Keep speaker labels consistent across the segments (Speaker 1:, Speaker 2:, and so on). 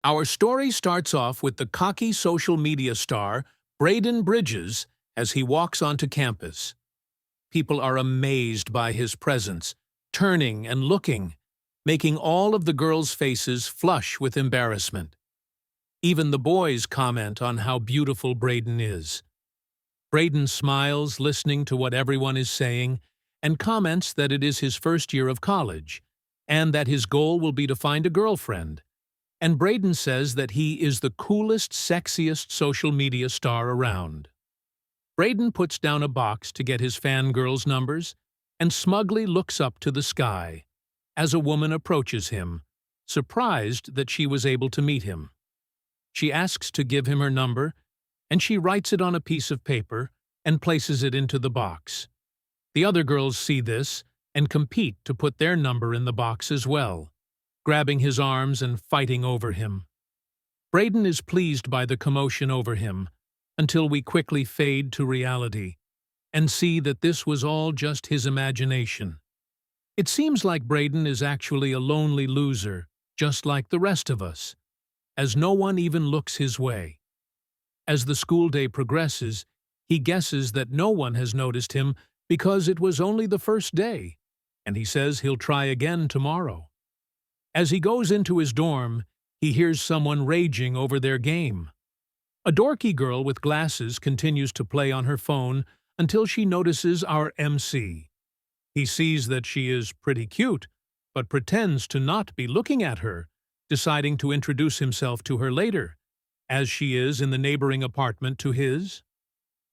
Speaker 1: Our story starts off with the cocky social media star, Braden Bridges, as he walks onto campus. People are amazed by his presence, turning and looking, making all of the girls' faces flush with embarrassment. Even the boys comment on how beautiful Braden is. Braden smiles, listening to what everyone is saying, and comments that it is his first year of college, and that his goal will be to find a girlfriend. And Braden says that he is the coolest, sexiest social media star around. Braden puts down a box to get his fangirl's numbers and smugly looks up to the sky as a woman approaches him, surprised that she was able to meet him. She asks to give him her number, and she writes it on a piece of paper and places it into the box. The other girls see this and compete to put their number in the box as well, grabbing his arms and fighting over him. Braden is pleased by the commotion over him, until we quickly fade to reality and see that this was all just his imagination. It seems like Braden is actually a lonely loser, just like the rest of us, as no one even looks his way. As the school day progresses, he guesses that no one has noticed him because it was only the first day, and he says he'll try again tomorrow. As he goes into his dorm, he hears someone raging over their game. A dorky girl with glasses continues to play on her phone until she notices our MC. He sees that she is pretty cute, but pretends to not be looking at her, deciding to introduce himself to her later, as she is in the neighboring apartment to his.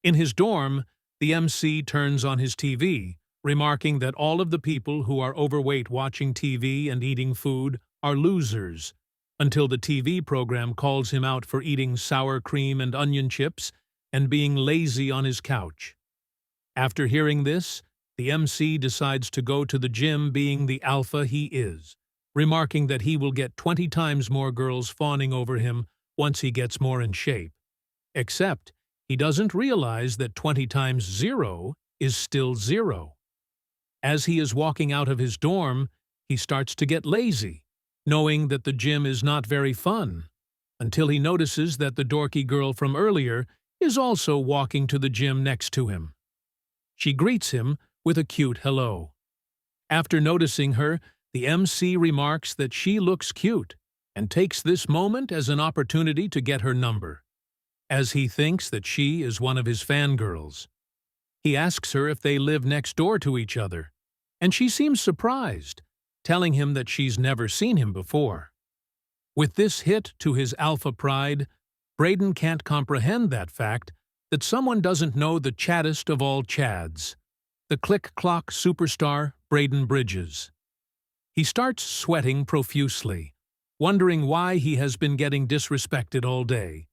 Speaker 1: In his dorm, the MC turns on his TV, remarking that all of the people who are overweight watching TV and eating food are losers, until the TV program calls him out for eating sour cream and onion chips and being lazy on his couch. After hearing this, the MC decides to go to the gym being the alpha he is, remarking that he will get 20 times more girls fawning over him once he gets more in shape. Except he doesn't realize that 20 times 0 is still 0. As he is walking out of his dorm, he starts to get lazy, knowing that the gym is not very fun, until he notices that the dorky girl from earlier is also walking to the gym next to him. She greets him with a cute hello. After noticing her, the MC remarks that she looks cute and takes this moment as an opportunity to get her number, as he thinks that she is one of his fangirls. He asks her if they live next door to each other, and she seems surprised, telling him that she's never seen him before. With this hit to his alpha pride, Braden can't comprehend that fact that someone doesn't know the chaddest of all chads, the click-clock superstar Braden Bridges. He starts sweating profusely, wondering why he has been getting disrespected all day,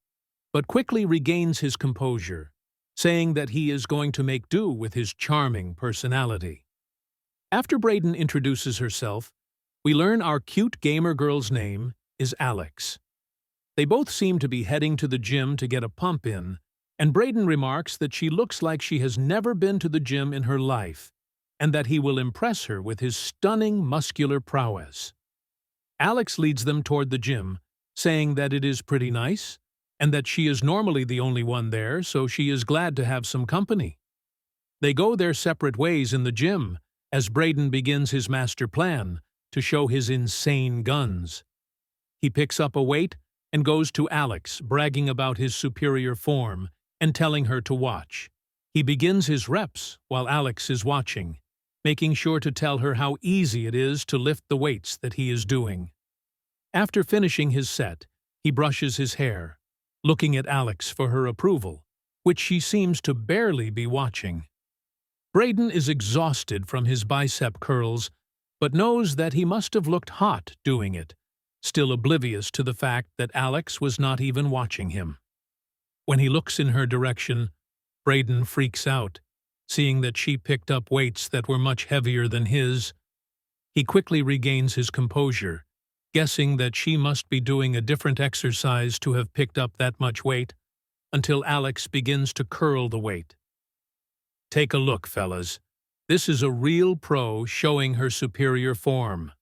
Speaker 1: but quickly regains his composure, saying that he is going to make do with his charming personality. After Braden introduces herself, we learn our cute gamer girl's name is Alex. They both seem to be heading to the gym to get a pump in, and Braden remarks that she looks like she has never been to the gym in her life, and that he will impress her with his stunning muscular prowess. Alex leads them toward the gym, saying that it is pretty nice, and that she is normally the only one there, so she is glad to have some company. They go their separate ways in the gym, as Braden begins his master plan to show his insane guns. He picks up a weight and goes to Alex, bragging about his superior form and telling her to watch. He begins his reps while Alex is watching, making sure to tell her how easy it is to lift the weights that he is doing. After finishing his set, he brushes his hair, looking at Alex for her approval, which she seems to barely be watching. Braden is exhausted from his bicep curls, but knows that he must have looked hot doing it, still oblivious to the fact that Alex was not even watching him. When he looks in her direction, Braden freaks out, seeing that she picked up weights that were much heavier than his. He quickly regains his composure, guessing that she must be doing a different exercise to have picked up that much weight, until Alex begins to curl the weight. Take a look, fellas. This is a real pro showing her superior form.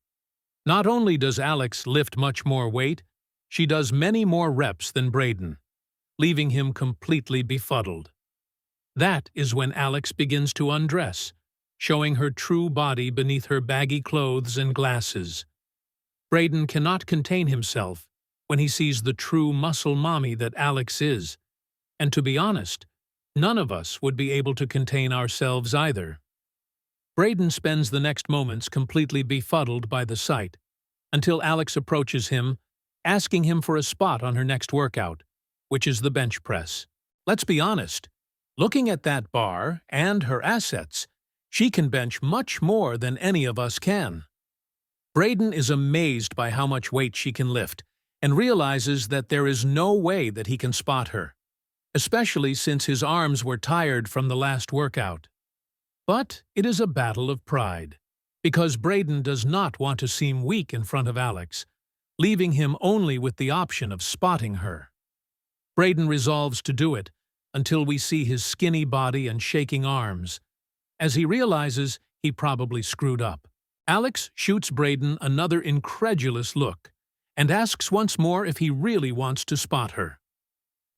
Speaker 1: Not only does Alex lift much more weight, She does many more reps than Braden, leaving him completely befuddled. That is when Alex begins to undress, showing her true body beneath her baggy clothes and glasses. Braden cannot contain himself when he sees the true muscle mommy that Alex is, and to be honest, none of us would be able to contain ourselves either. Braden spends the next moments completely befuddled by the sight, until Alex approaches him, asking him for a spot on her next workout, which is the bench press. Let's be honest, looking at that bar and her assets, she can bench much more than any of us can. Braden is amazed by how much weight she can lift and realizes that there is no way that he can spot her, especially since his arms were tired from the last workout. But it is a battle of pride, because Braden does not want to seem weak in front of Alex, leaving him only with the option of spotting her. Braden resolves to do it until we see his skinny body and shaking arms, as he realizes he probably screwed up. Alex shoots Braden another incredulous look and asks once more if he really wants to spot her.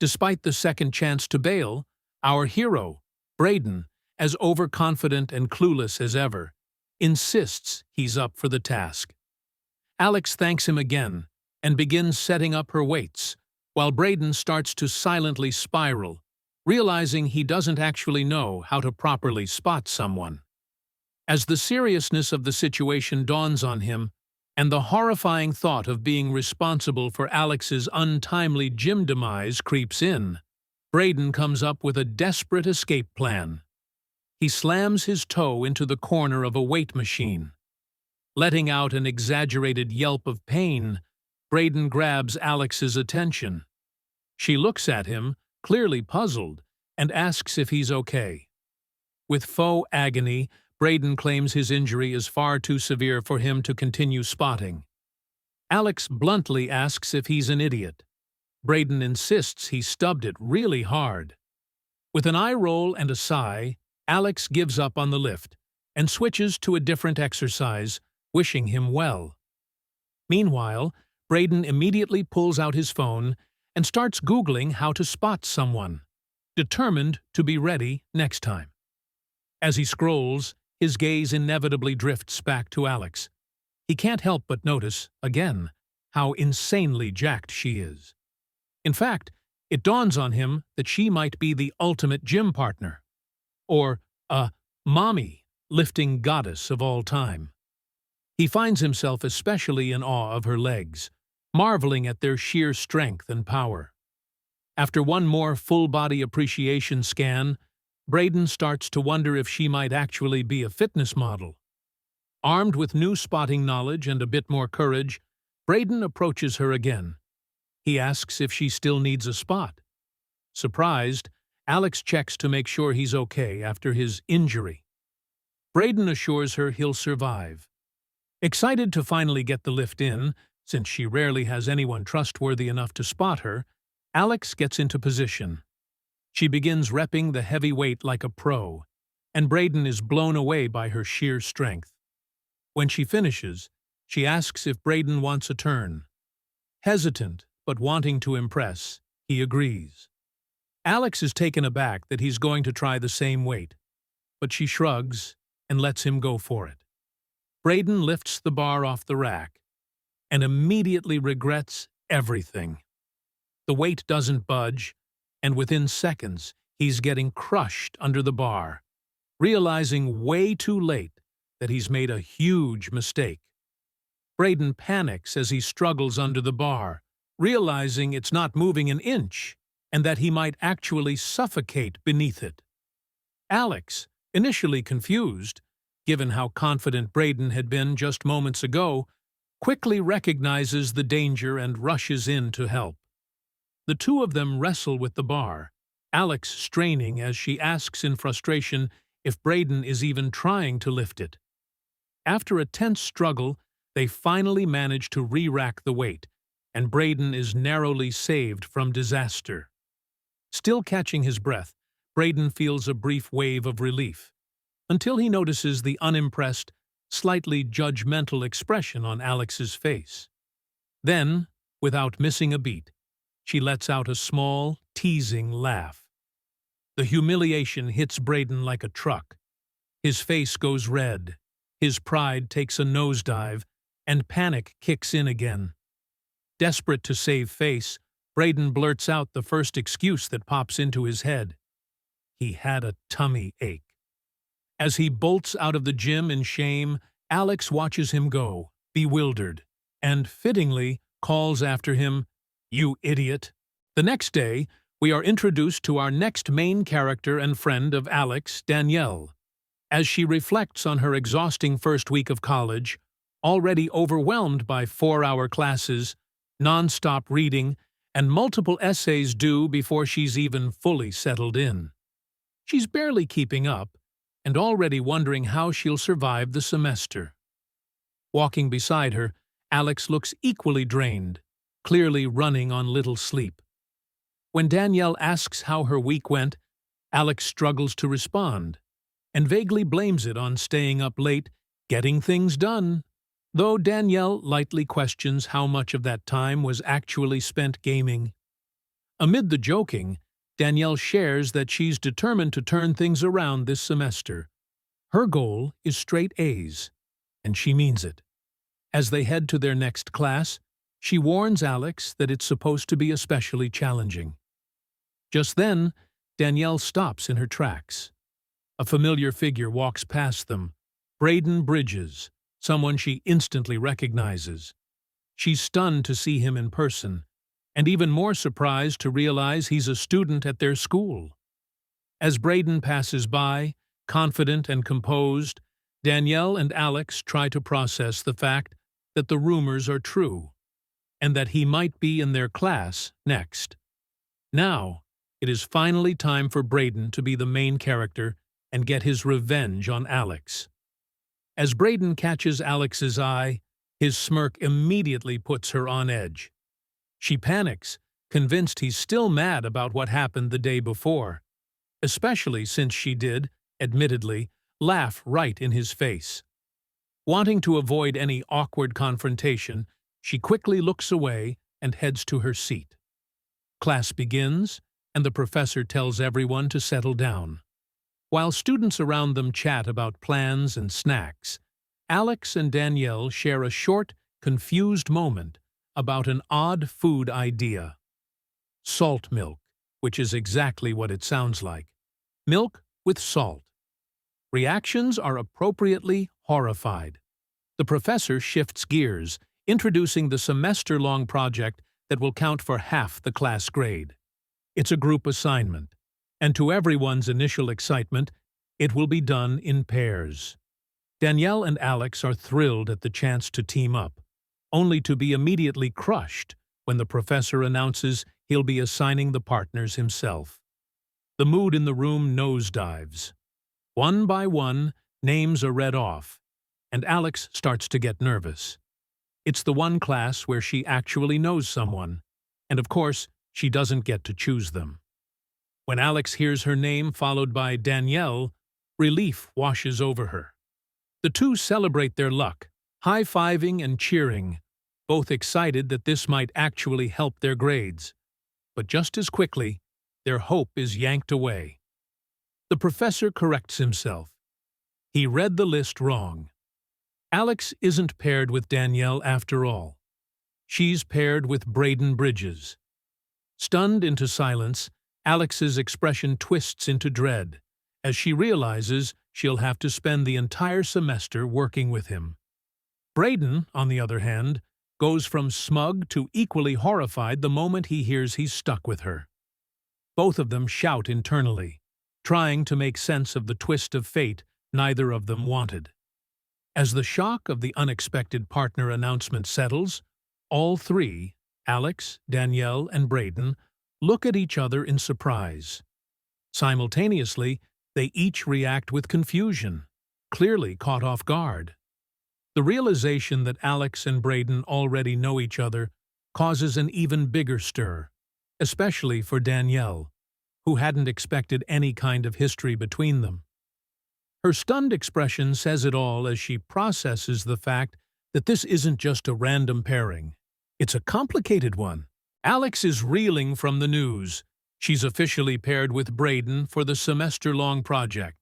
Speaker 1: Despite the second chance to bail, our hero, Braden, as overconfident and clueless as ever, insists he's up for the task. Alex thanks him again and begins setting up her weights, while Braden starts to silently spiral, realizing he doesn't actually know how to properly spot someone. As the seriousness of the situation dawns on him, and the horrifying thought of being responsible for Alex's untimely gym demise creeps in, Braden comes up with a desperate escape plan. He slams his toe into the corner of a weight machine. Letting out an exaggerated yelp of pain, Braden grabs Alex's attention. She looks at him, clearly puzzled, and asks if he's okay. With faux agony, Braden claims his injury is far too severe for him to continue spotting. Alex bluntly asks if he's an idiot. Braden insists he stubbed it really hard. With an eye roll and a sigh, Alex gives up on the lift and switches to a different exercise, wishing him well. Meanwhile, Braden immediately pulls out his phone and starts Googling how to spot someone, determined to be ready next time. As he scrolls, his gaze inevitably drifts back to Alex. He can't help but notice, again, how insanely jacked she is. In fact, it dawns on him that she might be the ultimate gym partner, or a mommy lifting goddess of all time. He finds himself especially in awe of her legs, marveling at their sheer strength and power. After one more full-body appreciation scan, Braden starts to wonder if she might actually be a fitness model. Armed with new spotting knowledge and a bit more courage, Braden approaches her again. He asks if she still needs a spot. Surprised, Alex checks to make sure he's okay after his injury. Braden assures her he'll survive. Excited to finally get the lift in, since she rarely has anyone trustworthy enough to spot her, Alex gets into position. She begins repping the heavy weight like a pro, and Braden is blown away by her sheer strength. When she finishes, she asks if Braden wants a turn. Hesitant, but wanting to impress, he agrees. Alex is taken aback that he's going to try the same weight, but she shrugs and lets him go for it. Braden lifts the bar off the rack and immediately regrets everything. The weight doesn't budge, and within seconds, he's getting crushed under the bar, realizing way too late that he's made a huge mistake. Braden panics as he struggles under the bar, realizing it's not moving an inch and that he might actually suffocate beneath it. Alex, initially confused, given how confident Braden had been just moments ago, quickly recognizes the danger and rushes in to help. The two of them wrestle with the bar, Alex straining as she asks in frustration if Braden is even trying to lift it. After a tense struggle, they finally manage to re-rack the weight, and Braden is narrowly saved from disaster. Still catching his breath, Braden feels a brief wave of relief, until he notices the unimpressed, slightly judgmental expression on Alex's face. Then, Without missing a beat, she lets out a small, teasing laugh. The humiliation hits Braden like a truck. His face goes red, his pride takes a nosedive, and panic kicks in again. Desperate to save face, Braden blurts out the first excuse that pops into his head. He had a tummy ache. As he bolts out of the gym in shame, Alex watches him go, bewildered, and, fittingly, calls after him, "You idiot." The next day, we are introduced to our next main character and friend of Alex, Danielle. As she reflects on her exhausting first week of college, already overwhelmed by 4-hour classes, non-stop reading, and multiple essays due before she's even fully settled in. She's barely keeping up, and already wondering how she'll survive the semester. Walking beside her, Alex looks equally drained, clearly running on little sleep. When Danielle asks how her week went, Alex struggles to respond, and vaguely blames it on staying up late, getting things done, though Danielle lightly questions how much of that time was actually spent gaming. Amid the joking, Danielle shares that she's determined to turn things around this semester. Her goal is straight A's, and she means it. As they head to their next class, she warns Alex that it's supposed to be especially challenging. Just then, Danielle stops in her tracks. A familiar figure walks past them, Braden Bridges, someone she instantly recognizes. She's stunned to see him in person, and even more surprised to realize he's a student at their school. As Braden passes by, confident and composed, Danielle and Alex try to process the fact that the rumors are true, and that he might be in their class next. Now, it is finally time for Braden to be the main character and get his revenge on Alex. As Braden catches Alex's eye, his smirk immediately puts her on edge. She panics, convinced he's still mad about what happened the day before, especially since she did, admittedly, laugh right in his face. Wanting to avoid any awkward confrontation, she quickly looks away and heads to her seat. Class begins, and the professor tells everyone to settle down. While students around them chat about plans and snacks, Alex and Danielle share a short, confused moment about an odd food idea. Salt milk, which is exactly what it sounds like. Milk with salt. Reactions are appropriately horrified. The professor shifts gears, introducing the semester-long project that will count for half the class grade. It's a group assignment, and to everyone's initial excitement, it will be done in pairs. Danielle and Alex are thrilled at the chance to team up, only to be immediately crushed when the professor announces he'll be assigning the partners himself. The mood in the room nosedives. One by one, names are read off, and Alex starts to get nervous. It's the one class where she actually knows someone, and of course, she doesn't get to choose them. When Alex hears her name followed by Danielle, relief washes over her. The two celebrate their luck, high-fiving and cheering, both excited that this might actually help their grades. But just as quickly, their hope is yanked away. The professor corrects himself. He read the list wrong. Alex isn't paired with Danielle after all. She's paired with Braden Bridges. Stunned into silence, Alex's expression twists into dread, as she realizes she'll have to spend the entire semester working with him. Braden, on the other hand, goes from smug to equally horrified the moment he hears he's stuck with her. Both of them shout internally, trying to make sense of the twist of fate neither of them wanted. As the shock of the unexpected partner announcement settles, all three, Alex, Danielle, and Braden, look at each other in surprise. Simultaneously, they each react with confusion, clearly caught off guard. The realization that Alex and Braden already know each other causes an even bigger stir, especially for Danielle, who hadn't expected any kind of history between them. Her stunned expression says it all as she processes the fact that this isn't just a random pairing. It's a complicated one. Alex is reeling from the news. She's officially paired with Braden for the semester-long project.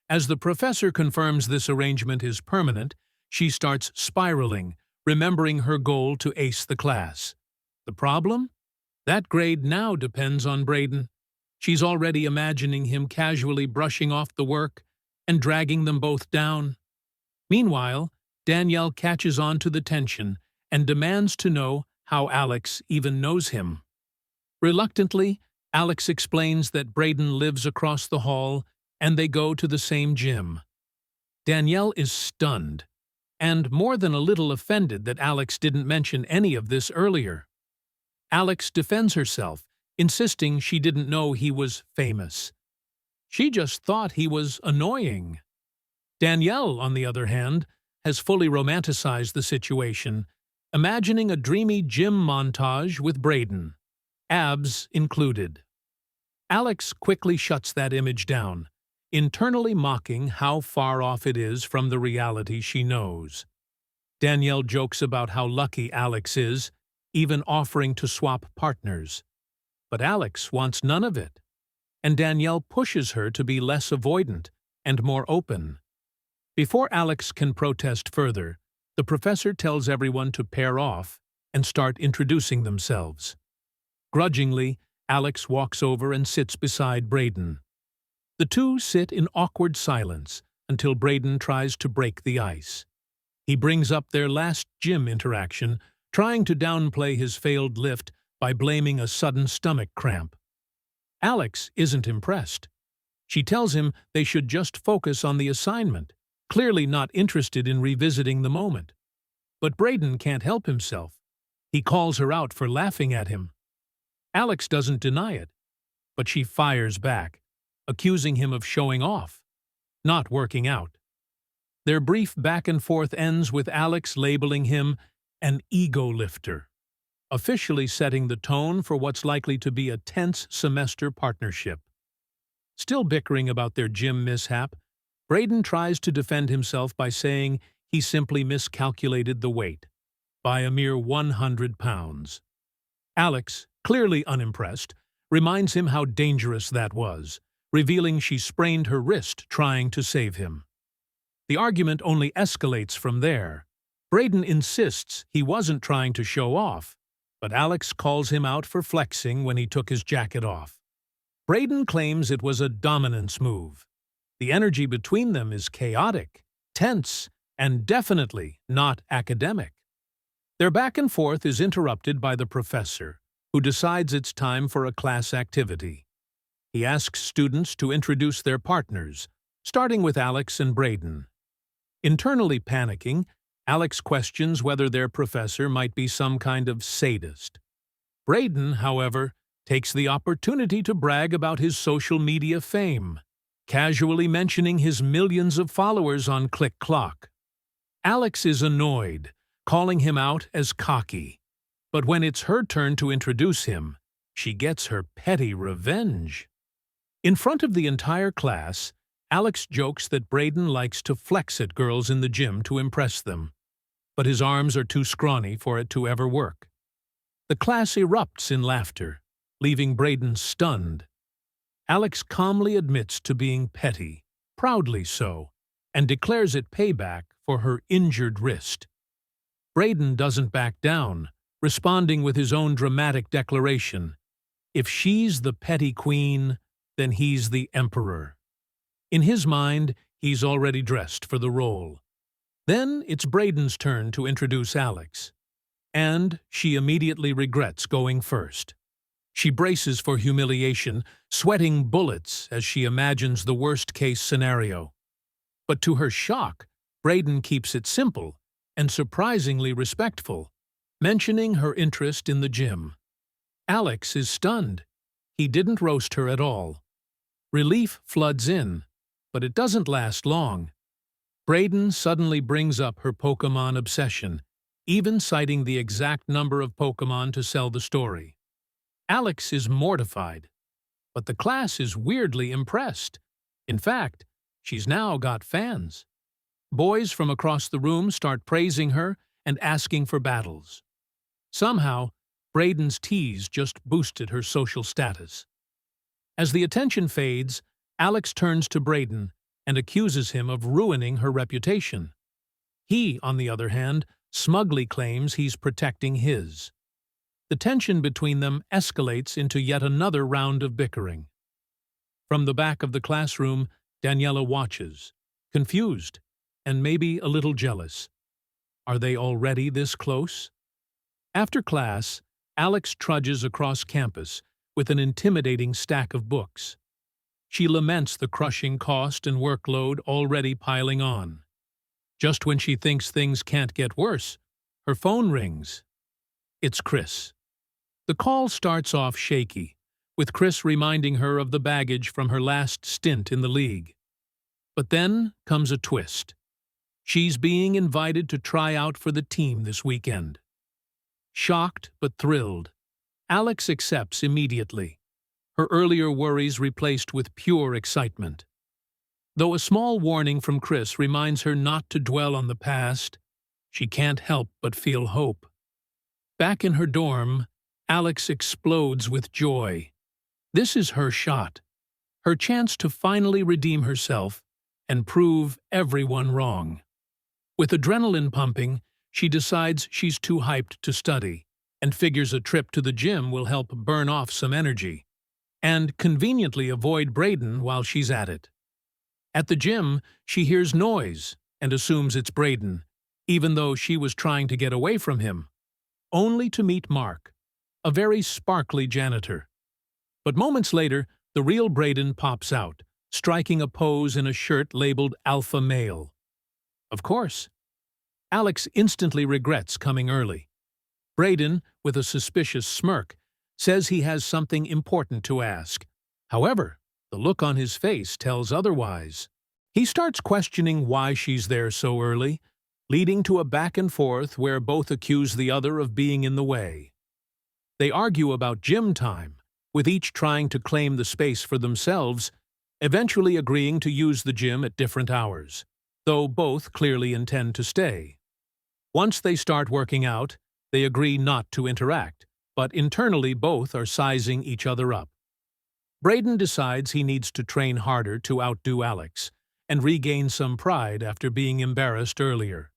Speaker 1: As the professor confirms this arrangement is permanent, she starts spiraling, remembering her goal to ace the class. The problem? That grade now depends on Braden. She's already imagining him casually brushing off the work and dragging them both down. Meanwhile, Danielle catches on to the tension and demands to know how Alex even knows him. Reluctantly, Alex explains that Braden lives across the hall and they go to the same gym. Danielle is stunned, and more than a little offended that Alex didn't mention any of this earlier. Alex defends herself, insisting she didn't know he was famous. She just thought he was annoying. Danielle, on the other hand, has fully romanticized the situation, imagining a dreamy gym montage with Braden, abs included. Alex quickly shuts that image down, internally mocking how far off it is from the reality she knows. Danielle jokes about how lucky Alex is, even offering to swap partners. But Alex wants none of it, and Danielle pushes her to be less avoidant and more open. Before Alex can protest further, the professor tells everyone to pair off and start introducing themselves. Grudgingly, Alex walks over and sits beside Braden. The two sit in awkward silence until Braden tries to break the ice. He brings up their last gym interaction, trying to downplay his failed lift by blaming a sudden stomach cramp. Alex isn't impressed. She tells him they should just focus on the assignment, clearly not interested in revisiting the moment. But Braden can't help himself. He calls her out for laughing at him. Alex doesn't deny it, but she fires back, accusing him of showing off, not working out. Their brief back-and-forth ends with Alex labeling him an ego lifter, officially setting the tone for what's likely to be a tense semester partnership. Still bickering about their gym mishap, Braden tries to defend himself by saying he simply miscalculated the weight by a mere 100 pounds. Alex, clearly unimpressed, reminds him how dangerous that was, revealing she sprained her wrist trying to save him. The argument only escalates from there. Braden insists he wasn't trying to show off, but Alex calls him out for flexing when he took his jacket off. Braden claims it was a dominance move. The energy between them is chaotic, tense, and definitely not academic. Their back and forth is interrupted by the professor, who decides it's time for a class activity. He asks students to introduce their partners, starting with Alex and Braden. Internally panicking, Alex questions whether their professor might be some kind of sadist. Braden, however, takes the opportunity to brag about his social media fame, casually mentioning his millions of followers on ClickClock. Alex is annoyed, calling him out as cocky. But when it's her turn to introduce him, she gets her petty revenge. In front of the entire class, Alex jokes that Braden likes to flex at girls in the gym to impress them, but his arms are too scrawny for it to ever work. The class erupts in laughter, leaving Braden stunned. Alex calmly admits to being petty, proudly so, and declares it payback for her injured wrist. Braden doesn't back down, responding with his own dramatic declaration. If she's the petty queen, then he's the emperor. In his mind, he's already dressed for the role. Then it's Braden's turn to introduce Alex, and she immediately regrets going first. She braces for humiliation, sweating bullets as she imagines the worst-case scenario. But to her shock, Braden keeps it simple and surprisingly respectful, mentioning her interest in the gym. Alex is stunned. He didn't roast her at all. Relief floods in, but it doesn't last long. Braden suddenly brings up her Pokémon obsession, even citing the exact number of Pokémon to sell the story. Alex is mortified, but the class is weirdly impressed. In fact, she's now got fans. Boys from across the room start praising her and asking for battles. Somehow, Braden's tease just boosted her social status. As the attention fades, Alex turns to Braden and accuses him of ruining her reputation. He, on the other hand, smugly claims he's protecting his. The tension between them escalates into yet another round of bickering. From the back of the classroom, Daniela watches, confused and maybe a little jealous. Are they already this close? After class, Alex trudges across campus with an intimidating stack of books. She laments the crushing cost and workload already piling on. Just when she thinks things can't get worse, her phone rings. It's Chris. The call starts off shaky, with Chris reminding her of the baggage from her last stint in the league. But then comes a twist. She's being invited to try out for the team this weekend. Shocked but thrilled, Alex accepts immediately, her earlier worries replaced with pure excitement. Though a small warning from Chris reminds her not to dwell on the past, she can't help but feel hope. Back in her dorm, Alex explodes with joy. This is her shot, her chance to finally redeem herself and prove everyone wrong. With adrenaline pumping, she decides she's too hyped to study and figures a trip to the gym will help burn off some energy and conveniently avoid Braden while she's at it. At the gym, she hears noise and assumes it's Braden, even though she was trying to get away from him, only to meet Mark, a very sparkly janitor. But moments later, the real Braden pops out, striking a pose in a shirt labeled Alpha Male. Of course, Alex instantly regrets coming early. Braden, with a suspicious smirk, says he has something important to ask. However, the look on his face tells otherwise. He starts questioning why she's there so early, leading to a back and forth where both accuse the other of being in the way. They argue about gym time, with each trying to claim the space for themselves, eventually agreeing to use the gym at different hours, though both clearly intend to stay. Once they start working out, they agree not to interact, but internally both are sizing each other up. Braden decides he needs to train harder to outdo Alex and regain some pride after being embarrassed earlier.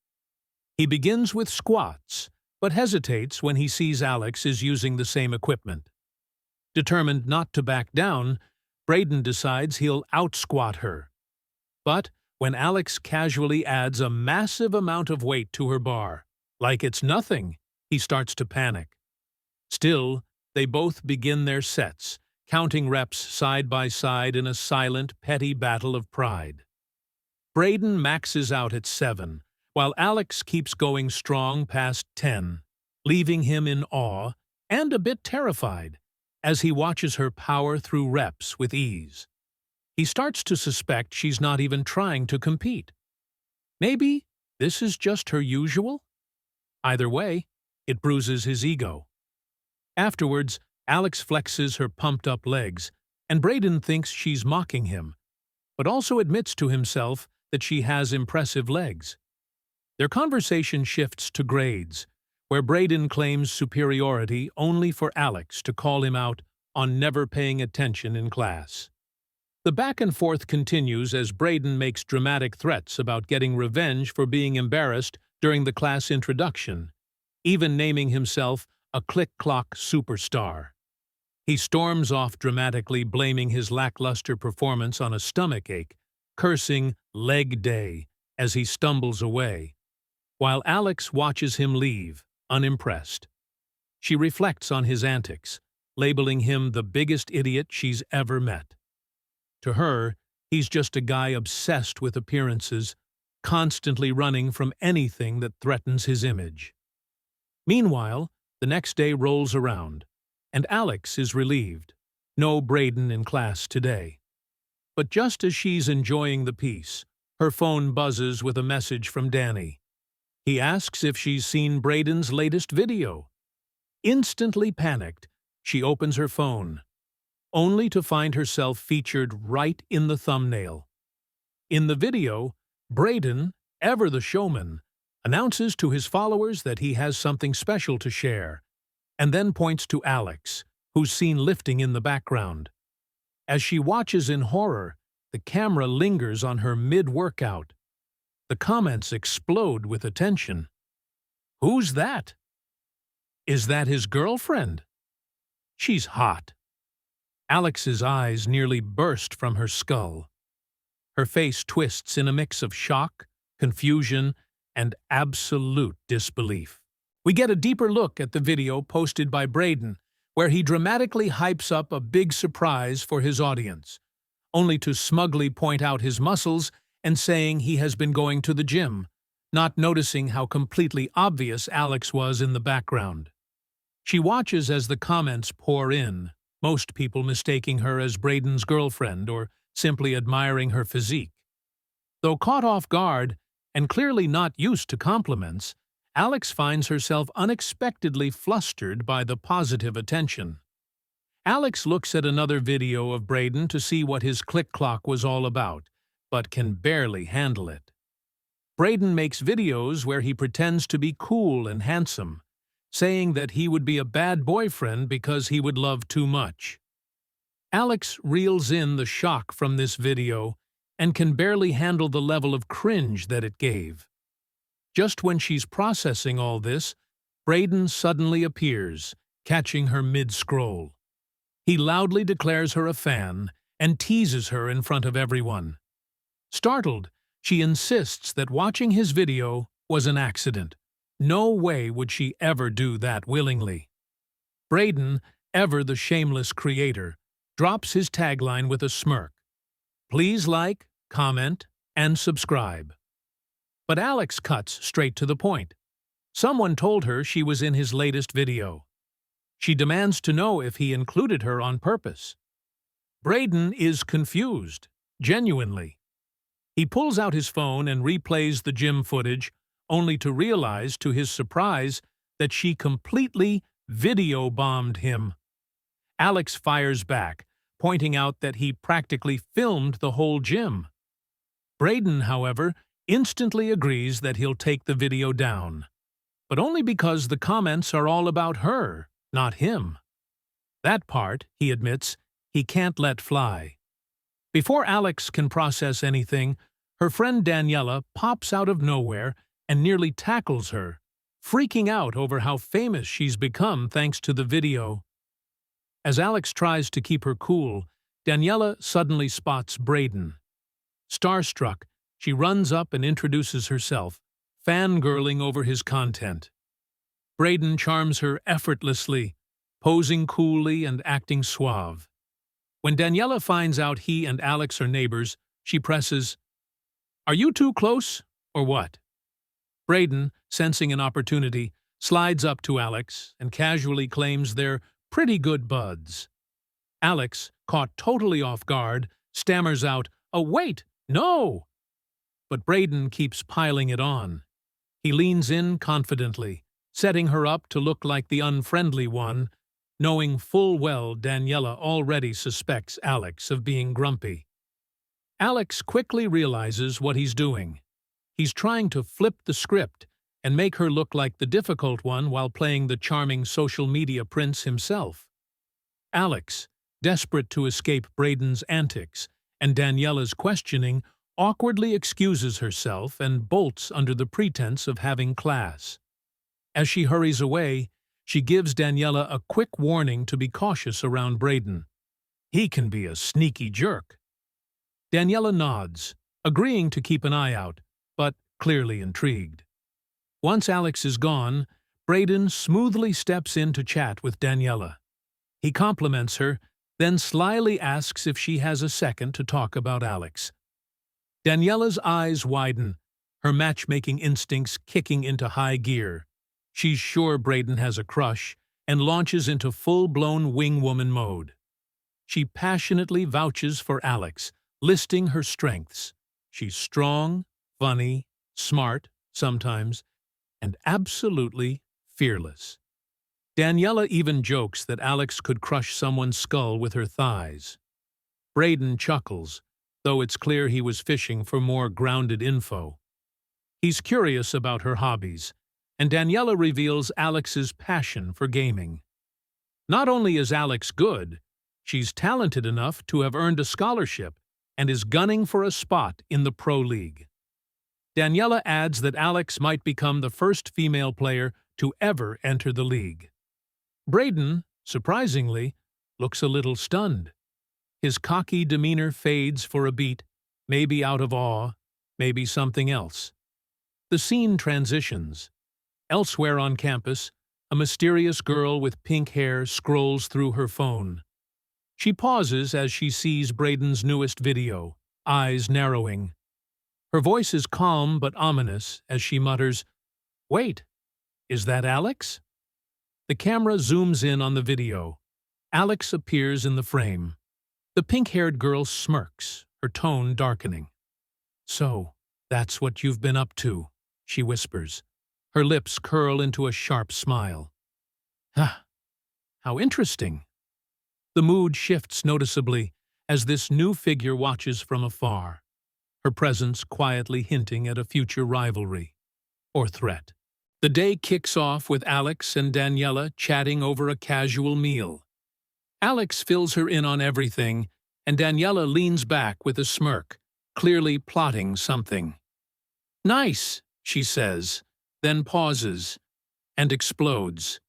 Speaker 1: He begins with squats, but hesitates when he sees Alex is using the same equipment. Determined not to back down, Braden decides he'll out-squat her. But when Alex casually adds a massive amount of weight to her bar, like it's nothing, he starts to panic. Still, they both begin their sets, counting reps side by side in a silent, petty battle of pride. Braden maxes out at 7, while Alex keeps going strong past 10, leaving him in awe and a bit terrified as he watches her power through reps with ease. He starts to suspect she's not even trying to compete. Maybe this is just her usual? Either way, it bruises his ego. Afterwards, Alex flexes her pumped-up legs, and Braden thinks she's mocking him, but also admits to himself that she has impressive legs. Their conversation shifts to grades, where Braden claims superiority only for Alex to call him out on never paying attention in class. The back and forth continues as Braden makes dramatic threats about getting revenge for being embarrassed during the class introduction, even naming himself a click-clock superstar. He storms off dramatically, blaming his lackluster performance on a stomachache, cursing leg day as he stumbles away, while Alex watches him leave, unimpressed. She reflects on his antics, labeling him the biggest idiot she's ever met. To her, he's just a guy obsessed with appearances, constantly running from anything that threatens his image. Meanwhile, the next day rolls around, and Alex is relieved. No Braden in class today. But just as she's enjoying the peace, her phone buzzes with a message from Danny. He asks if she's seen Braden's latest video. Instantly panicked, she opens her phone, only to find herself featured right in the thumbnail. In the video, Braden, ever the showman, announces to his followers that he has something special to share, and then points to Alex, who's seen lifting in the background. As she watches in horror, the camera lingers on her mid-workout. The comments explode with attention. Who's that? Is that his girlfriend? She's hot. Alex's eyes nearly burst from her skull. Her face twists in a mix of shock, confusion, and absolute disbelief. We get a deeper look at the video posted by Braden, where he dramatically hypes up a big surprise for his audience, only to smugly point out his muscles and saying he has been going to the gym, not noticing how completely obvious Alex was in the background. She watches as the comments pour in, most people mistaking her as Braden's girlfriend or simply admiring her physique. Though caught off guard and clearly not used to compliments, Alex finds herself unexpectedly flustered by the positive attention. Alex looks at another video of Braden to see what his click clock was all about, but can barely handle it. Braden makes videos where he pretends to be cool and handsome, saying that he would be a bad boyfriend because he would love too much. Alex reels in the shock from this video and can barely handle the level of cringe that it gave. Just when she's processing all this, Braden suddenly appears, catching her mid-scroll. He loudly declares her a fan and teases her in front of everyone. Startled, she insists that watching his video was an accident. No way would she ever do that willingly. Braden, ever the shameless creator, drops his tagline with a smirk. Please like, comment, and subscribe. But Alex cuts straight to the point. Someone told her she was in his latest video. She demands to know if he included her on purpose. Braden is confused, genuinely. He pulls out his phone and replays the gym footage, only to realize, to his surprise, that she completely video-bombed him. Alex fires back, pointing out that he practically filmed the whole gym. Braden, however, instantly agrees that he'll take the video down, but only because the comments are all about her, not him. That part, he admits, he can't let fly. Before Alex can process anything, her friend Daniela pops out of nowhere and nearly tackles her, freaking out over how famous she's become thanks to the video. As Alex tries to keep her cool, Daniela suddenly spots Braden. Starstruck, she runs up and introduces herself, fangirling over his content. Braden charms her effortlessly, posing coolly and acting suave. When Daniela finds out he and Alex are neighbors, she presses, "Are you too close, or what?" Braden, sensing an opportunity, slides up to Alex and casually claims they're pretty good buds. Alex, caught totally off guard, stammers out, "Oh, wait, no!" But Braden keeps piling it on. He leans in confidently, setting her up to look like the unfriendly one, knowing full well Daniela already suspects Alex of being grumpy. Alex quickly realizes what he's doing. He's trying to flip the script and make her look like the difficult one while playing the charming social media prince himself. Alex, desperate to escape Braden's antics and Daniela's questioning, awkwardly excuses herself and bolts under the pretense of having class. As she hurries away, she gives Daniela a quick warning to be cautious around Braden. He can be a sneaky jerk. Daniela nods, agreeing to keep an eye out, but clearly intrigued. Once Alex is gone, Braden smoothly steps in to chat with Daniela. He compliments her, then slyly asks if she has a second to talk about Alex. Daniela's eyes widen, her matchmaking instincts kicking into high gear. She's sure Braden has a crush and launches into full-blown wingwoman mode. She passionately vouches for Alex, listing her strengths. She's strong, funny, smart, sometimes, and absolutely fearless. Daniela even jokes that Alex could crush someone's skull with her thighs. Braden chuckles, though it's clear he was fishing for more grounded info. He's curious about her hobbies, and Daniela reveals Alex's passion for gaming. Not only is Alex good, she's talented enough to have earned a scholarship and is gunning for a spot in the Pro League. Daniela adds that Alex might become the first female player to ever enter the league. Braden, surprisingly, looks a little stunned. His cocky demeanor fades for a beat, maybe out of awe, maybe something else. The scene transitions. Elsewhere on campus, a mysterious girl with pink hair scrolls through her phone. She pauses as she sees Braden's newest video, eyes narrowing. Her voice is calm but ominous as she mutters, "Wait, is that Alex?" The camera zooms in on the video. Alex appears in the frame. The pink-haired girl smirks, her tone darkening. "So, that's what you've been up to," she whispers. Her lips curl into a sharp smile. "Ah, how interesting." The mood shifts noticeably as this new figure watches from afar, her presence quietly hinting at a future rivalry or threat. The day kicks off with Alex and Daniela chatting over a casual meal. Alex fills her in on everything, and Daniela leans back with a smirk, clearly plotting something. "Nice," she says, then pauses and explodes.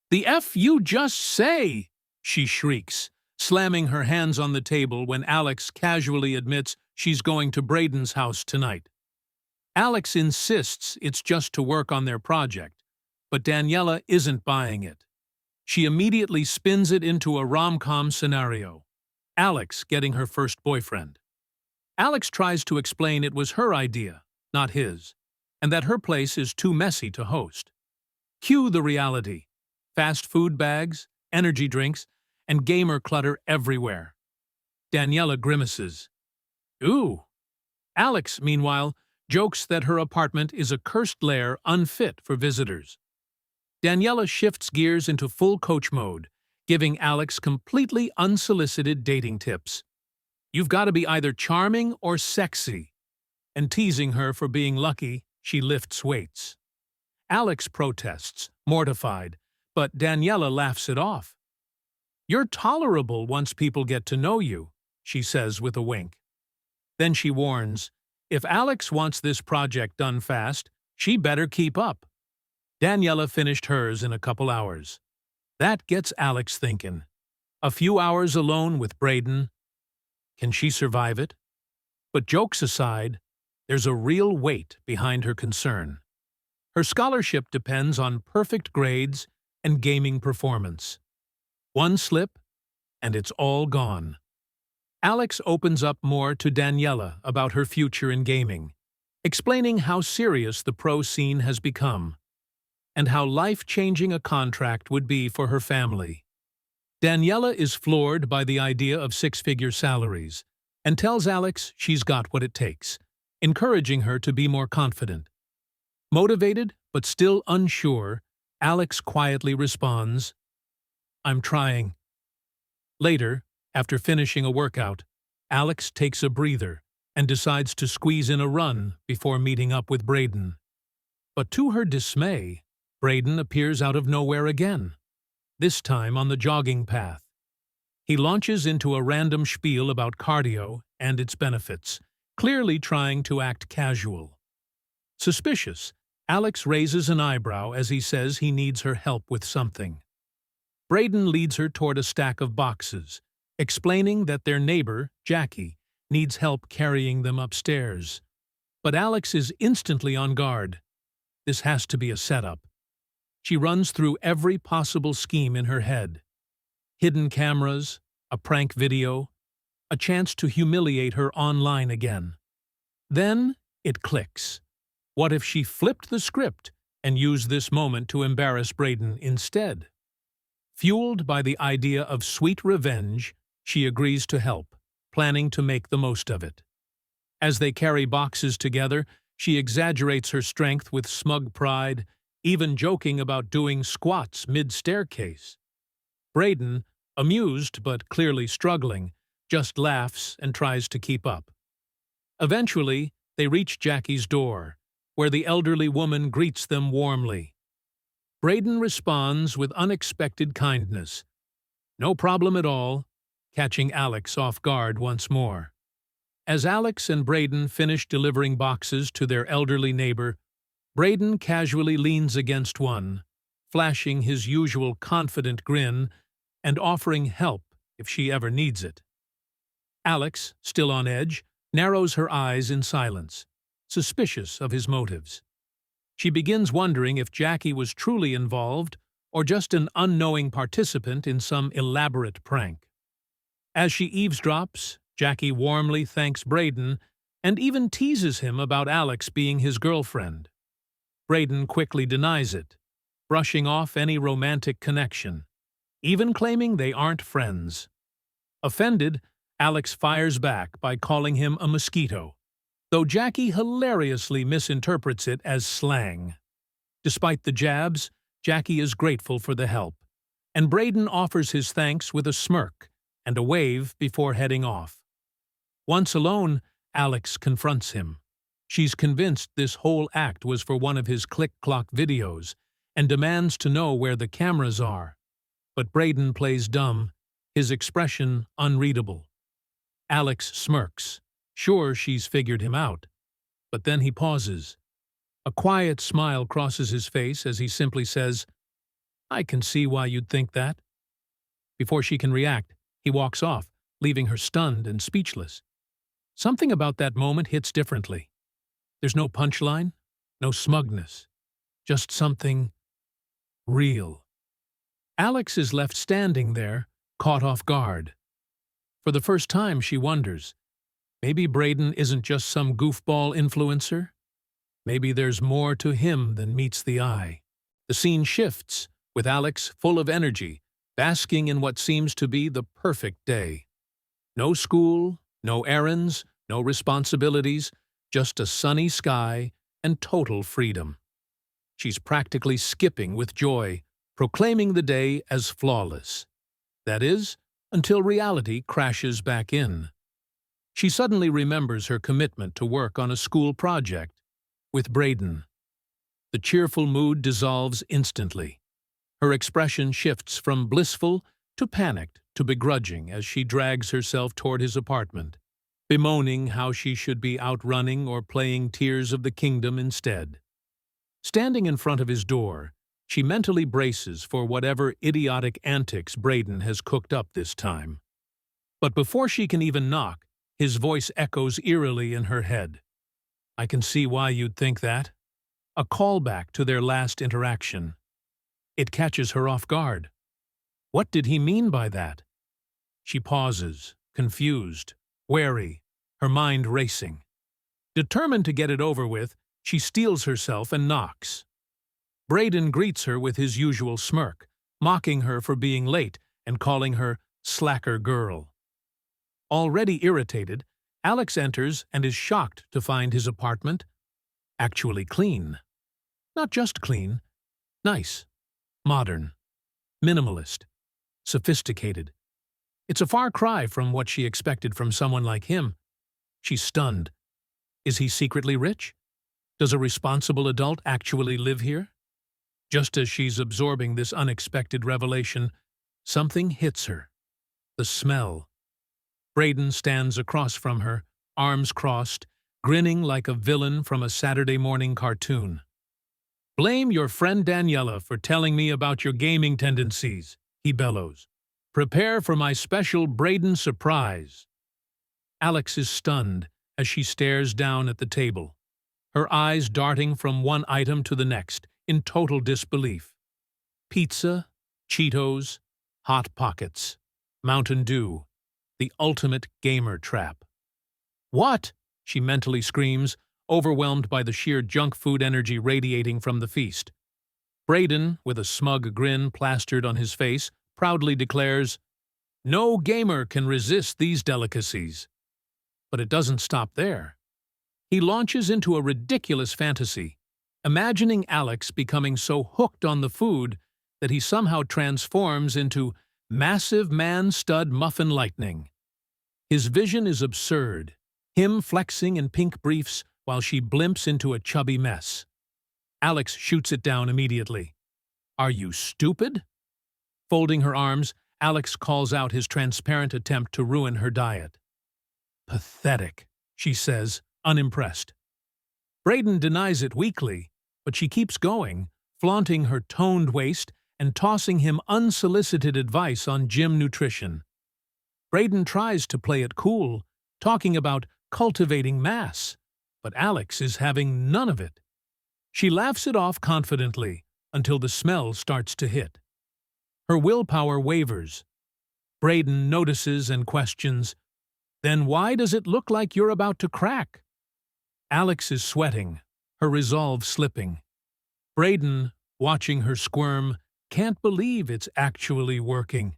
Speaker 1: "The F you just say!" she shrieks, slamming her hands on the table when Alex casually admits she's going to Braden's house tonight. Alex insists it's just to work on their project, but Daniela isn't buying it. She immediately spins it into a rom-com scenario, Alex getting her first boyfriend. Alex tries to explain it was her idea, not his, and that her place is too messy to host. Cue the reality: fast food bags, energy drinks, and gamer clutter everywhere. Daniela grimaces. "Ooh." Alex, meanwhile, jokes that her apartment is a cursed lair unfit for visitors. Daniela shifts gears into full coach mode, giving Alex completely unsolicited dating tips. "You've got to be either charming or sexy," and teasing her for being lucky she lifts weights. Alex protests, mortified, but Daniela laughs it off. "You're tolerable once people get to know you," she says with a wink. Then she warns, if Alex wants this project done fast, she better keep up. Daniela finished hers in a couple hours. That gets Alex thinking. A few hours alone with Braden. Can she survive it? But jokes aside, there's a real weight behind her concern. Her scholarship depends on perfect grades and gaming performance. One slip, and it's all gone. Alex opens up more to Daniela about her future in gaming, explaining how serious the pro scene has become, and how life-changing a contract would be for her family. Daniela is floored by the idea of six-figure salaries, and tells Alex she's got what it takes, encouraging her to be more confident. Motivated, but still unsure, Alex quietly responds, "I'm trying." Later, after finishing a workout, Alex takes a breather and decides to squeeze in a run before meeting up with Braden. But to her dismay, Braden appears out of nowhere again, this time on the jogging path. He launches into a random spiel about cardio and its benefits, clearly trying to act casual. Suspicious, Alex raises an eyebrow as he says he needs her help with something. Braden leads her toward a stack of boxes, explaining that their neighbor, Jackie, needs help carrying them upstairs. But Alex is instantly on guard. This has to be a setup. She runs through every possible scheme in her head. Hidden cameras, a prank video, a chance to humiliate her online again. Then it clicks. What if she flipped the script and used this moment to embarrass Braden instead? Fueled by the idea of sweet revenge, she agrees to help, planning to make the most of it. As they carry boxes together, she exaggerates her strength with smug pride, even joking about doing squats mid-staircase. Braden, amused but clearly struggling, just laughs and tries to keep up. Eventually, they reach Jackie's door, where the elderly woman greets them warmly. Braden responds with unexpected kindness. No problem at all, catching Alex off guard once more. As Alex and Braden finish delivering boxes to their elderly neighbor, Braden casually leans against one, flashing his usual confident grin and offering help if she ever needs it. Alex, still on edge, narrows her eyes in silence, suspicious of his motives. She begins wondering if Jackie was truly involved or just an unknowing participant in some elaborate prank. As she eavesdrops, Jackie warmly thanks Braden and even teases him about Alex being his girlfriend. Braden quickly denies it, brushing off any romantic connection, even claiming they aren't friends. Offended, Alex fires back by calling him a mosquito, though Jackie hilariously misinterprets it as slang. Despite the jabs, Jackie is grateful for the help, and Braden offers his thanks with a smirk and a wave before heading off. Once alone, Alex confronts him. She's convinced this whole act was for one of his click-clock videos and demands to know where the cameras are. But Braden plays dumb, his expression unreadable. Alex smirks, sure she's figured him out. But then he pauses. A quiet smile crosses his face as he simply says, "I can see why you'd think that." Before she can react, he walks off, leaving her stunned and speechless. Something about that moment hits differently. There's no punchline, no smugness, just something real. Alex is left standing there, caught off guard. For the first time, she wonders, maybe Braden isn't just some goofball influencer? Maybe there's more to him than meets the eye. The scene shifts, with Alex full of energy, basking in what seems to be the perfect day. No school, no errands, no responsibilities, just a sunny sky and total freedom. She's practically skipping with joy, proclaiming the day as flawless. That is, until reality crashes back in. She suddenly remembers her commitment to work on a school project with Braden. The cheerful mood dissolves instantly. Her expression shifts from blissful to panicked to begrudging as she drags herself toward his apartment, bemoaning how she should be out running or playing Tears of the Kingdom instead. Standing in front of his door, she mentally braces for whatever idiotic antics Braden has cooked up this time. But before she can even knock, his voice echoes eerily in her head. "I can see why you'd think that." A callback to their last interaction. It catches her off guard. What did he mean by that? She pauses, confused, wary, her mind racing. Determined to get it over with, she steels herself and knocks. Braden greets her with his usual smirk, mocking her for being late and calling her slacker girl. Already irritated, Alex enters and is shocked to find his apartment actually clean. Not just clean, nice, modern, minimalist, sophisticated. It's a far cry from what she expected from someone like him. She's stunned. Is he secretly rich? Does a responsible adult actually live here? Just as she's absorbing this unexpected revelation, something hits her. The smell. Braden stands across from her, arms crossed, grinning like a villain from a Saturday morning cartoon. "Blame your friend Daniela for telling me about your gaming tendencies," he bellows. "Prepare for my special Braden surprise." Alex is stunned as she stares down at the table, her eyes darting from one item to the next in total disbelief. Pizza, Cheetos, Hot Pockets, Mountain Dew, the ultimate gamer trap. "What?" she mentally screams, overwhelmed by the sheer junk food energy radiating from the feast. Braden, with a smug grin plastered on his face, proudly declares, "No gamer can resist these delicacies." But it doesn't stop there. He launches into a ridiculous fantasy, imagining Alex becoming so hooked on the food that he somehow transforms into massive man-stud muffin lightning. His vision is absurd, him flexing in pink briefs, while she blimps into a chubby mess. Alex shoots it down immediately. "Are you stupid?" Folding her arms, Alex calls out his transparent attempt to ruin her diet. "Pathetic," she says, unimpressed. Braden denies it weakly, but she keeps going, flaunting her toned waist and tossing him unsolicited advice on gym nutrition. Braden tries to play it cool, talking about cultivating mass, but Alex is having none of it. She laughs it off confidently until the smell starts to hit. Her willpower wavers. Braden notices and questions, "Then why does it look like you're about to crack?" Alex is sweating, her resolve slipping. Braden, watching her squirm, can't believe it's actually working.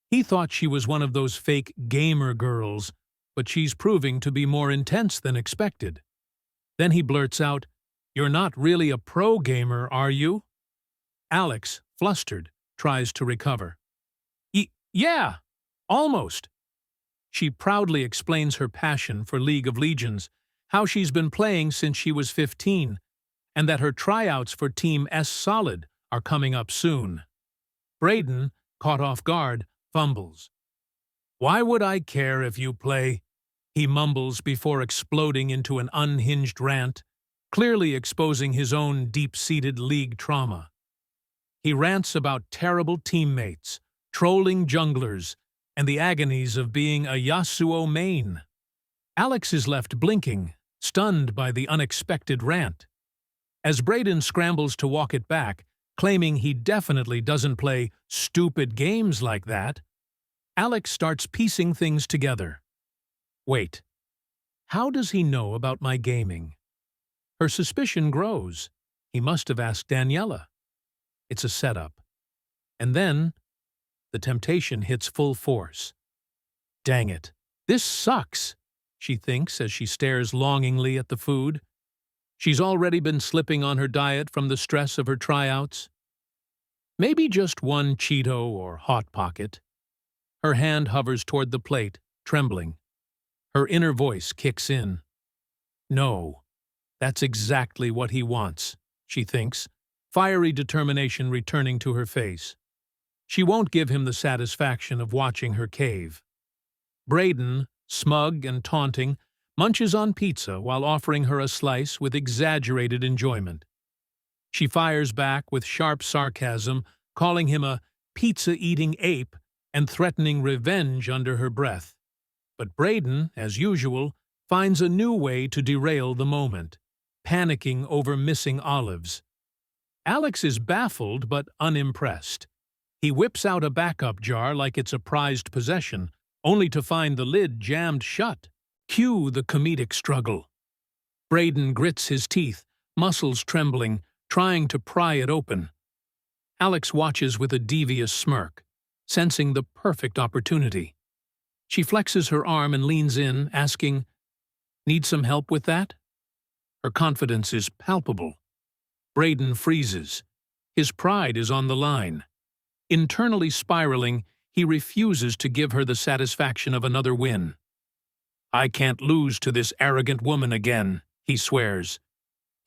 Speaker 1: He thought she was one of those fake gamer girls, but she's proving to be more intense than expected. Then he blurts out, "You're not really a pro gamer, are you?" Alex, flustered, tries to recover. Yeah, almost." She proudly explains her passion for League of Legends, how she's been playing since she was 15, and that her tryouts for Team S Solid are coming up soon. Braden, caught off guard, fumbles. "Why would I care if you play?" he mumbles before exploding into an unhinged rant, clearly exposing his own deep-seated League trauma. He rants about terrible teammates, trolling junglers, and the agonies of being a Yasuo main. Alex is left blinking, stunned by the unexpected rant. As Braden scrambles to walk it back, claiming he definitely doesn't play stupid games like that, Alex starts piecing things together. Wait, how does he know about my gaming? Her suspicion grows. He must have asked Daniela. It's a setup. And then the temptation hits full force. Dang it, this sucks, she thinks as she stares longingly at the food. She's already been slipping on her diet from the stress of her tryouts. Maybe just one Cheeto or Hot Pocket. Her hand hovers toward the plate, trembling. Her inner voice kicks in. No, that's exactly what he wants, she thinks, fiery determination returning to her face. She won't give him the satisfaction of watching her cave. Braden, smug and taunting, munches on pizza while offering her a slice with exaggerated enjoyment. She fires back with sharp sarcasm, calling him a pizza-eating ape and threatening revenge under her breath. But Braden, as usual, finds a new way to derail the moment, panicking over missing olives. Alex is baffled but unimpressed. He whips out a backup jar like it's a prized possession, only to find the lid jammed shut. Cue the comedic struggle. Braden grits his teeth, muscles trembling, trying to pry it open. Alex watches with a devious smirk, sensing the perfect opportunity. She flexes her arm and leans in, asking, "Need some help with that?" Her confidence is palpable. Braden freezes. His pride is on the line. Internally spiraling, he refuses to give her the satisfaction of another win. "I can't lose to this arrogant woman again," he swears.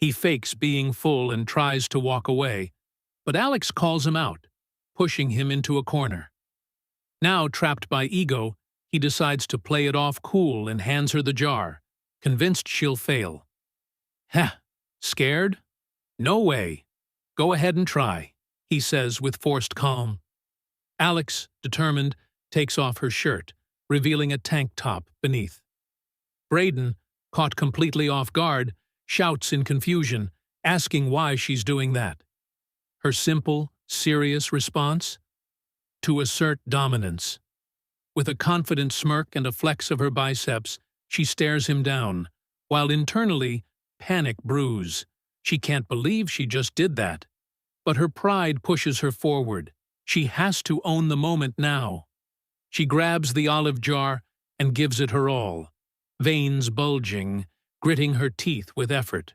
Speaker 1: He fakes being full and tries to walk away, but Alex calls him out, pushing him into a corner. Now trapped by ego, he decides to play it off cool and hands her the jar, convinced she'll fail. "Heh, scared? No way. Go ahead and try," he says with forced calm. Alex, determined, takes off her shirt, revealing a tank top beneath. Braden, caught completely off guard, shouts in confusion, asking why she's doing that. Her simple, serious response? To assert dominance. With a confident smirk and a flex of her biceps, she stares him down, while internally, panic brews. She can't believe she just did that. But her pride pushes her forward. She has to own the moment now. She grabs the olive jar and gives it her all, veins bulging, gritting her teeth with effort.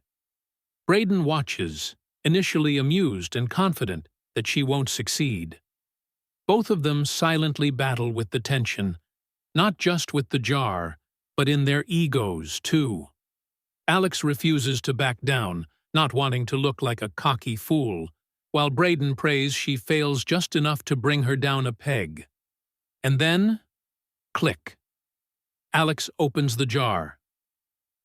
Speaker 1: Braden watches, initially amused and confident that she won't succeed. Both of them silently battle with the tension, not just with the jar, but in their egos, too. Alex refuses to back down, not wanting to look like a cocky fool, while Braden prays she fails just enough to bring her down a peg. And then, click. Alex opens the jar.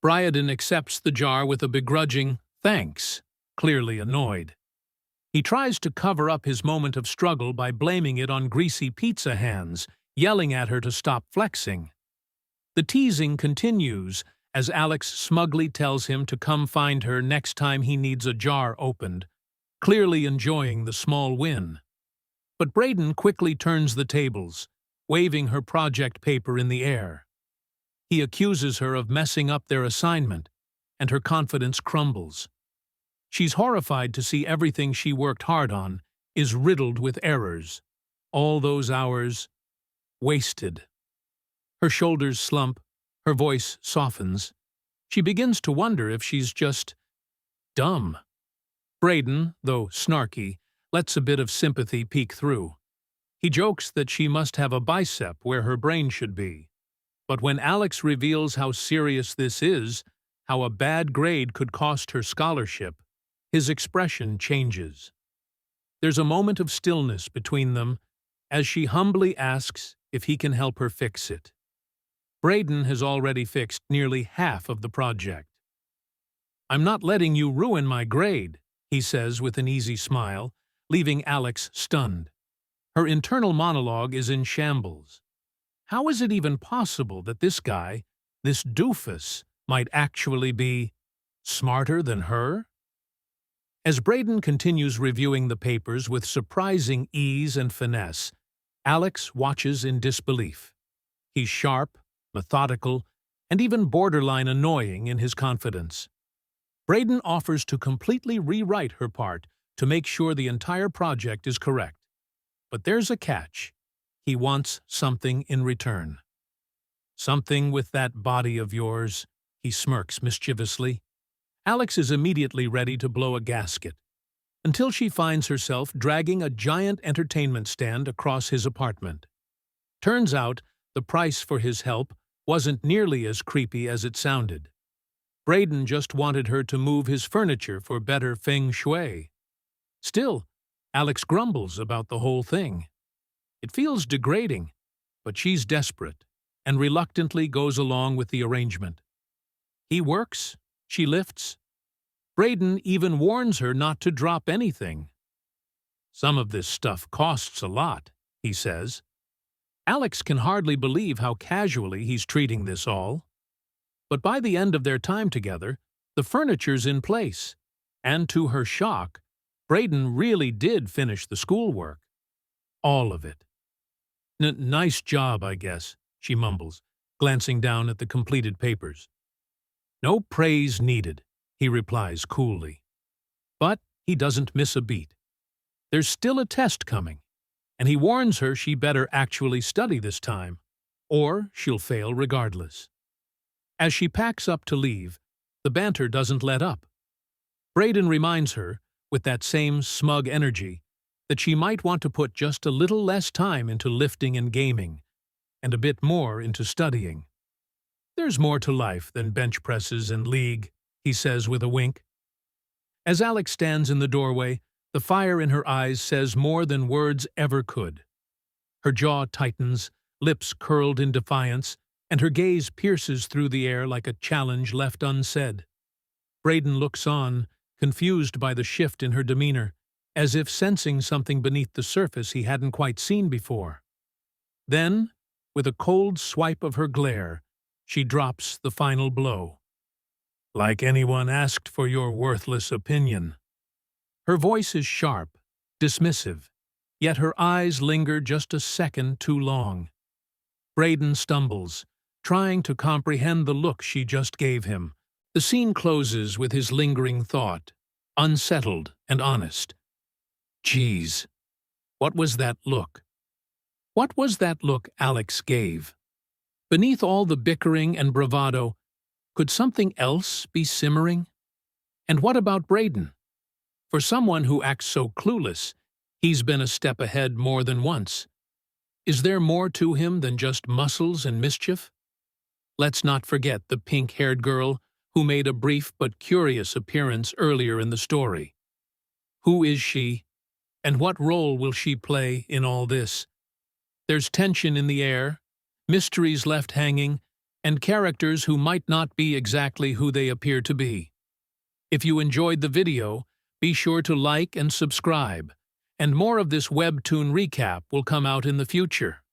Speaker 1: Bryaden accepts the jar with a begrudging thanks, clearly annoyed. He tries to cover up his moment of struggle by blaming it on greasy pizza hands, yelling at her to stop flexing. The teasing continues as Alex smugly tells him to come find her next time he needs a jar opened, clearly enjoying the small win. But Braden quickly turns the tables, waving her project paper in the air. He accuses her of messing up their assignment, and her confidence crumbles. She's horrified to see everything she worked hard on is riddled with errors. All those hours wasted. Her shoulders slump, her voice softens. She begins to wonder if she's just dumb. Braden, though snarky, lets a bit of sympathy peek through. He jokes that she must have a bicep where her brain should be. But when Alex reveals how serious this is, how a bad grade could cost her scholarship, his expression changes. There's a moment of stillness between them as she humbly asks if he can help her fix it. Braden has already fixed nearly half of the project. "I'm not letting you ruin my grade," he says with an easy smile, leaving Alex stunned. Her internal monologue is in shambles. How is it even possible that this guy, this doofus, might actually be smarter than her? As Braden continues reviewing the papers with surprising ease and finesse, Alex watches in disbelief. He's sharp, methodical, and even borderline annoying in his confidence. Braden offers to completely rewrite her part to make sure the entire project is correct. But there's a catch. He wants something in return. "Something with that body of yours," he smirks mischievously. Alex is immediately ready to blow a gasket, until she finds herself dragging a giant entertainment stand across his apartment. Turns out, the price for his help wasn't nearly as creepy as it sounded. Braden just wanted her to move his furniture for better feng shui. Still, Alex grumbles about the whole thing. It feels degrading, but she's desperate, and reluctantly goes along with the arrangement. He works, she lifts. Braden even warns her not to drop anything. "Some of this stuff costs a lot," he says. Alex can hardly believe how casually he's treating this all. But by the end of their time together, the furniture's in place, and to her shock, Braden really did finish the schoolwork. All of it. Nice job, I guess," she mumbles, glancing down at the completed papers. "No praise needed," he replies coolly. But he doesn't miss a beat. There's still a test coming, and he warns her she better actually study this time, or she'll fail regardless. As she packs up to leave, the banter doesn't let up. Braden reminds her, with that same smug energy, that she might want to put just a little less time into lifting and gaming, and a bit more into studying. "There's more to life than bench presses and league," he says with a wink. As Alex stands in the doorway, the fire in her eyes says more than words ever could. Her jaw tightens, lips curled in defiance, and her gaze pierces through the air like a challenge left unsaid. Braden looks on, confused by the shift in her demeanor, as if sensing something beneath the surface he hadn't quite seen before. Then, with a cold swipe of her glare, she drops the final blow. "Like anyone asked for your worthless opinion." Her voice is sharp, dismissive, yet her eyes linger just a second too long. Braden stumbles, trying to comprehend the look she just gave him. The scene closes with his lingering thought, unsettled and honest. Geez, what was that look? What was that look Alex gave? Beneath all the bickering and bravado, could something else be simmering? And what about Braden? For someone who acts so clueless, he's been a step ahead more than once. Is there more to him than just muscles and mischief? Let's not forget the pink-haired girl who made a brief but curious appearance earlier in the story. Who is she, and what role will she play in all this? There's tension in the air, mysteries left hanging, and characters who might not be exactly who they appear to be. If you enjoyed the video, be sure to like and subscribe, and more of this Webtoon recap will come out in the future.